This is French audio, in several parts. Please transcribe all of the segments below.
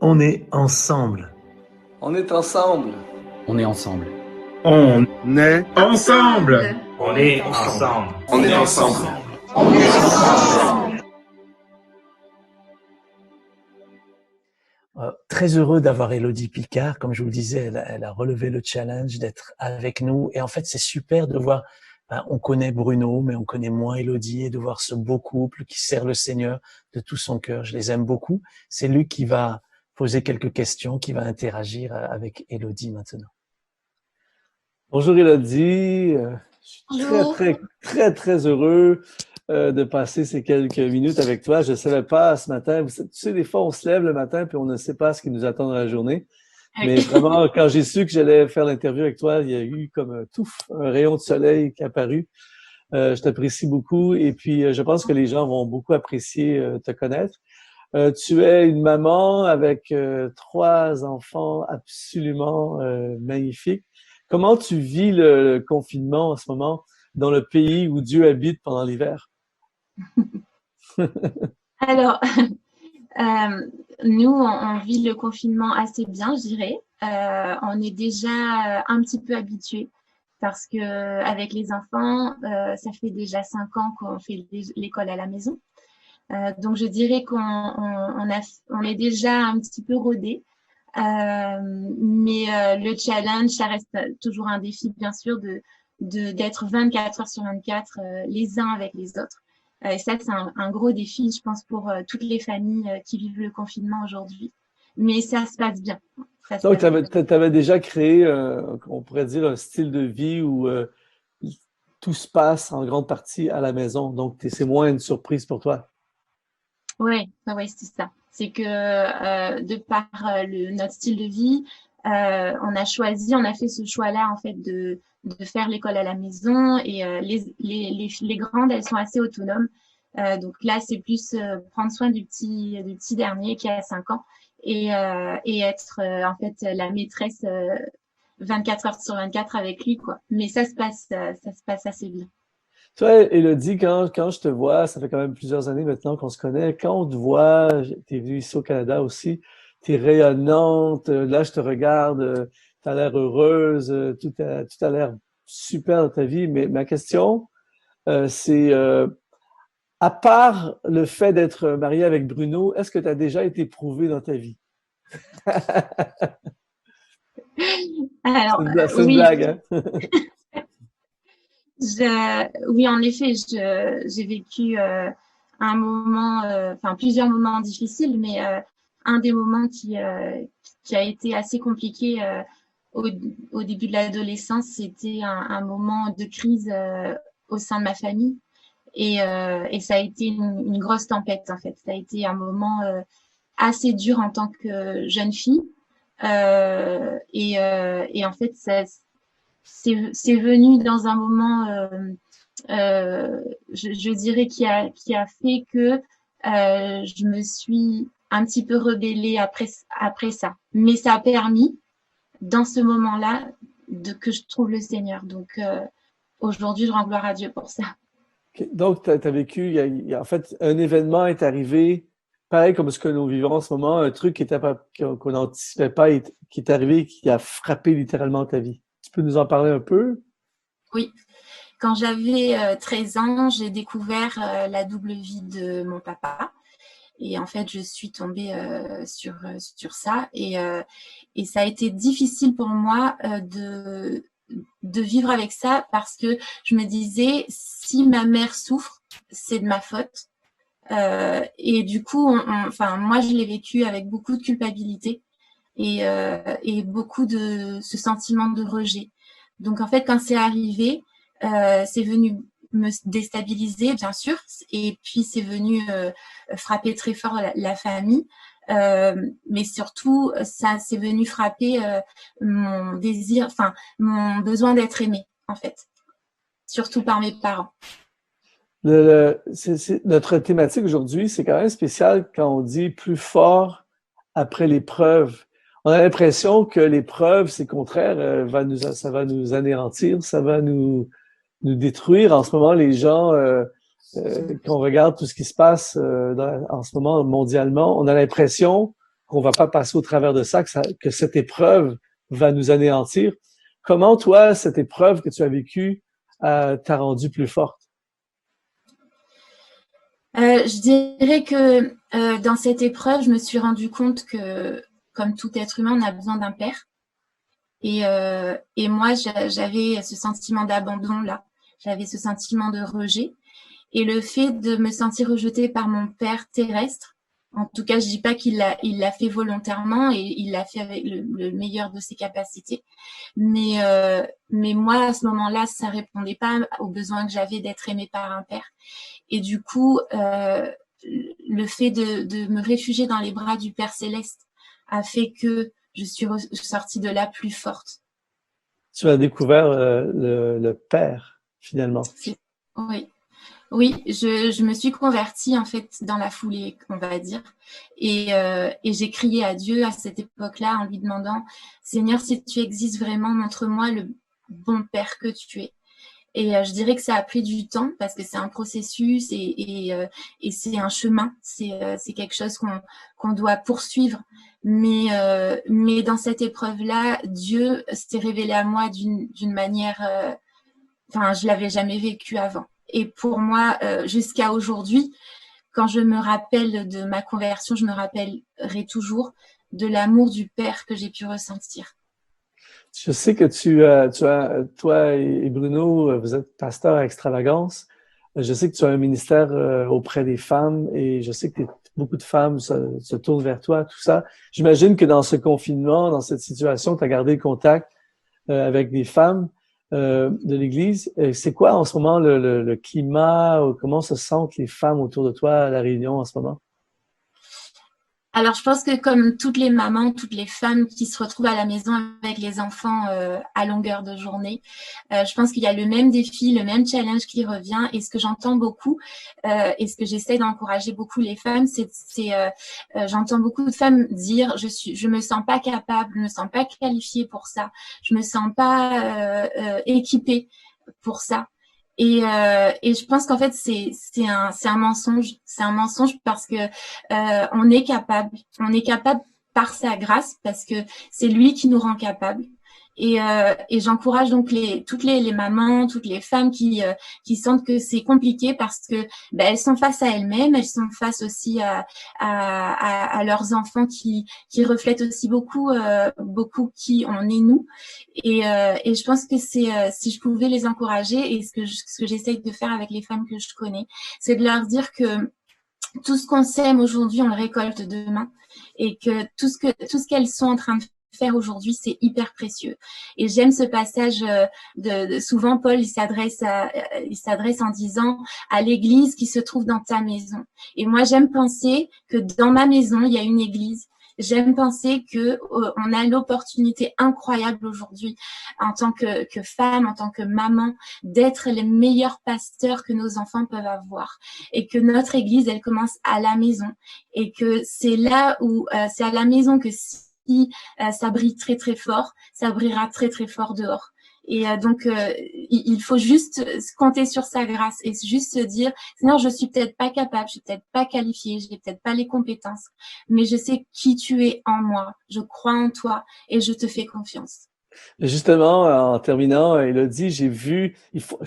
On est ensemble. On est ensemble. On est ensemble. On est ensemble. On est ensemble. On est ensemble. Très heureux d'avoir Élodie Picard. Comme je vous le disais, elle a relevé le challenge d'être avec nous. Et en fait, c'est super de voir, on connaît Bruno, mais on connaît moins Élodie, et de voir ce beau couple qui sert le Seigneur de tout son cœur. Je les aime beaucoup. C'est lui qui va poser quelques questions, qui va interagir avec Élodie maintenant. Bonjour Élodie, je suis Bonjour. très heureux de passer ces quelques minutes avec toi. Je ne savais pas ce matin, tu sais, des fois on se lève le matin puis on ne sait pas ce qui nous attend dans la journée. Mais vraiment, quand j'ai su que j'allais faire l'interview avec toi, il y a eu comme un rayon de soleil qui est apparu. Je t'apprécie beaucoup et puis je pense que les gens vont beaucoup apprécier te connaître. Tu es une maman avec 3 enfants absolument magnifiques. Comment tu vis le confinement en ce moment dans le pays où Dieu habite pendant l'hiver? Alors, nous, on vit le confinement assez bien, je dirais. On est déjà un petit peu habitués parce que avec les enfants, ça fait déjà 5 ans qu'on fait l'école à la maison. Donc, je dirais on est déjà un petit peu rodés. Mais le challenge, ça reste toujours un défi, bien sûr, d'être 24 heures sur 24 les uns avec les autres. Et ça, c'est un gros défi, je pense, pour toutes les familles qui vivent le confinement aujourd'hui. Mais ça se passe bien. Donc, tu avais déjà créé, on pourrait dire, un style de vie où tout se passe en grande partie à la maison. Donc, c'est moins une surprise pour toi. Oui, c'est ça. C'est que de par notre style de vie, on a fait ce choix-là en fait de faire l'école à la maison et les grandes, elles sont assez autonomes. Donc là, c'est plus prendre soin du petit dernier qui a 5 ans et être en fait la maîtresse 24 heures sur 24 avec lui, quoi. Mais ça se passe assez bien. Toi, Élodie, quand je te vois, ça fait quand même plusieurs années maintenant qu'on se connaît, quand on te voit, t'es venue ici au Canada aussi, t'es rayonnante, là je te regarde, t'as l'air heureuse, tout a l'air super dans ta vie, mais ma question, c'est, à part le fait d'être mariée avec Bruno, est-ce que tu as déjà été éprouvée dans ta vie? Alors, C'est une oui, blague, hein? oui, en effet, j'ai vécu un moment, enfin plusieurs moments difficiles, mais un des moments qui a été assez compliqué au, au début de l'adolescence, c'était un moment de crise au sein de ma famille. Et ça a été une grosse tempête, en fait. Ça a été un moment assez dur en tant que jeune fille. Et en fait, c'est venu dans un moment, je dirais, qui a fait que je me suis un petit peu rebellée après ça. Mais ça a permis, dans ce moment-là, que je trouve le Seigneur. Donc, aujourd'hui, je rends gloire à Dieu pour ça. Okay. Donc, tu as vécu, en fait, un événement est arrivé, pareil comme ce que nous vivons en ce moment, un truc qu'on n'anticipait pas, qui est arrivé, qui a frappé littéralement ta vie. Tu peux nous en parler un peu? Oui. Quand j'avais 13 ans, j'ai découvert la double vie de mon papa. Et en fait, je suis tombée sur ça. Et ça a été difficile pour moi de vivre avec ça parce que je me disais, si ma mère souffre, c'est de ma faute. Et du coup, enfin, moi, je l'ai vécu avec beaucoup de culpabilité et beaucoup de ce sentiment de rejet. Donc, en fait, quand c'est arrivé, c'est venu me déstabiliser, bien sûr, et puis c'est venu frapper très fort la famille. Mais surtout, ça c'est venu frapper mon désir, enfin mon besoin d'être aimé, en fait, surtout par mes parents. Notre thématique aujourd'hui, c'est quand même spécial quand on dit plus fort après l'épreuve. On a l'impression que l'épreuve, c'est contraire, ça va nous anéantir, ça va nous détruire. En ce moment, les gens, quand on regarde tout ce qui se passe en ce moment mondialement, on a l'impression qu'on va pas passer au travers de ça, que cette épreuve va nous anéantir. Comment, toi, cette épreuve que tu as vécue t'a rendue plus forte? Je dirais que dans cette épreuve, je me suis rendu compte que, comme tout être humain, on a besoin d'un père. Et moi, j'avais ce sentiment d'abandon là. J'avais ce sentiment de rejet. Et le fait de me sentir rejetée par mon père terrestre, en tout cas, je dis pas qu'il l'a fait volontairement et il l'a fait avec le meilleur de ses capacités. Mais moi, à ce moment-là, ça répondait pas aux besoins que j'avais d'être aimée par un père. Et du coup, le fait de me réfugier dans les bras du Père Céleste a fait que je suis sortie de là plus forte. Tu as découvert le Père, finalement. Oui. Oui, je me suis convertie en fait dans la foulée, on va dire, et j'ai crié à Dieu à cette époque-là en lui demandant, Seigneur, si tu existes vraiment, montre-moi le bon Père que tu es. Et je dirais que ça a pris du temps parce que c'est un processus et c'est un chemin, c'est quelque chose qu'on doit poursuivre. Mais dans cette épreuve-là, Dieu s'est révélé à moi d'une manière, je l'avais jamais vécu avant. Et pour moi, jusqu'à aujourd'hui, quand je me rappelle de ma conversion, je me rappellerai toujours de l'amour du Père que j'ai pu ressentir. Je sais que toi et Bruno, vous êtes pasteur à Extravagance. Je sais que tu as un ministère auprès des femmes et je sais que beaucoup de femmes se tournent vers toi, tout ça. J'imagine que dans ce confinement, dans cette situation, tu as gardé le contact avec des femmes de l'Église. C'est quoi en ce moment le climat? Comment se sentent les femmes autour de toi à La Réunion en ce moment? Alors, je pense que comme toutes les mamans, toutes les femmes qui se retrouvent à la maison avec les enfants à longueur de journée, je pense qu'il y a le même défi, le même challenge qui revient. Et ce que j'entends beaucoup et ce que j'essaie d'encourager beaucoup les femmes, j'entends beaucoup de femmes dire je me sens pas capable, je me sens pas qualifiée pour ça, je me sens pas équipée pour ça. Et je pense qu'en fait c'est un mensonge, parce que on est capable par sa grâce, parce que c'est lui qui nous rend capables. Et j'encourage donc toutes les mamans, toutes les femmes qui sentent que c'est compliqué parce que elles sont face à elles-mêmes, elles sont face aussi à leurs enfants qui reflètent aussi beaucoup qui on est nous. Et je pense que si je pouvais les encourager, et ce que j'essaye de faire avec les femmes que je connais, c'est de leur dire que tout ce qu'on sème aujourd'hui, on le récolte demain, et que tout ce qu'elles sont en train de faire aujourd'hui, c'est hyper précieux. Et j'aime ce passage souvent Paul, il s'adresse en disant à l'église qui se trouve dans ta maison. Et moi, j'aime penser que dans ma maison, il y a une église. J'aime penser que on a l'opportunité incroyable aujourd'hui, en tant que femme, en tant que maman, d'être les meilleurs pasteurs que nos enfants peuvent avoir, et que notre église, elle commence à la maison, et que c'est là où c'est à la maison que si ça brille très très fort, ça brillera très très fort dehors. Et donc, il faut juste compter sur sa grâce et juste se dire, Seigneur, je suis peut-être pas capable, je suis peut-être pas qualifiée, je n'ai peut-être pas les compétences, mais je sais qui tu es en moi, je crois en toi et je te fais confiance. Justement, en terminant, Élodie, je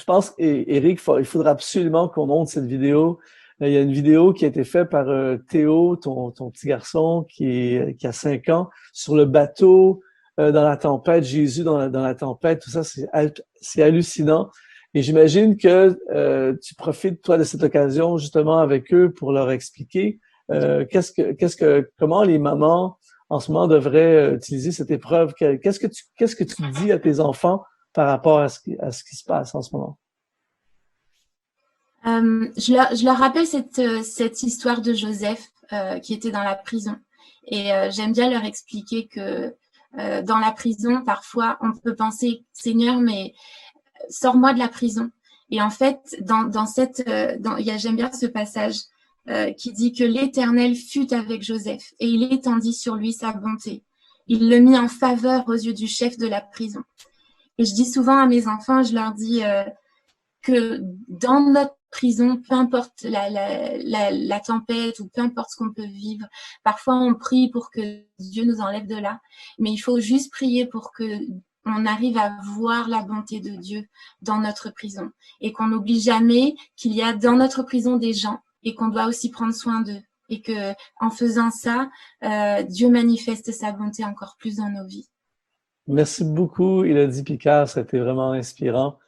pense, Éric, il faudra absolument qu'on monte cette vidéo. Il y a une vidéo qui a été faite par Théo, ton petit garçon qui a 5 ans, sur le bateau, dans la tempête, Jésus dans la tempête, tout ça, c'est hallucinant. Et j'imagine que tu profites, toi, de cette occasion, justement, avec eux pour leur expliquer comment les mamans, en ce moment, devraient utiliser cette épreuve. Qu'est-ce que tu dis à tes enfants par rapport à ce qui se passe en ce moment? Je leur rappelle cette histoire de Joseph qui était dans la prison. Et j'aime bien leur expliquer que dans la prison, parfois, on peut penser, Seigneur, mais sors-moi de la prison. Et en fait, j'aime bien ce passage qui dit que l'Éternel fut avec Joseph et il étendit sur lui sa bonté. Il le mit en faveur aux yeux du chef de la prison. Et je dis souvent à mes enfants, je leur dis que dans notre prison, peu importe la tempête ou peu importe ce qu'on peut vivre. Parfois, on prie pour que Dieu nous enlève de là, mais il faut juste prier pour que on arrive à voir la bonté de Dieu dans notre prison et qu'on n'oublie jamais qu'il y a dans notre prison des gens et qu'on doit aussi prendre soin d'eux et que en faisant ça, Dieu manifeste sa bonté encore plus dans nos vies. Merci beaucoup, Élodie Picard, ça a été vraiment inspirant.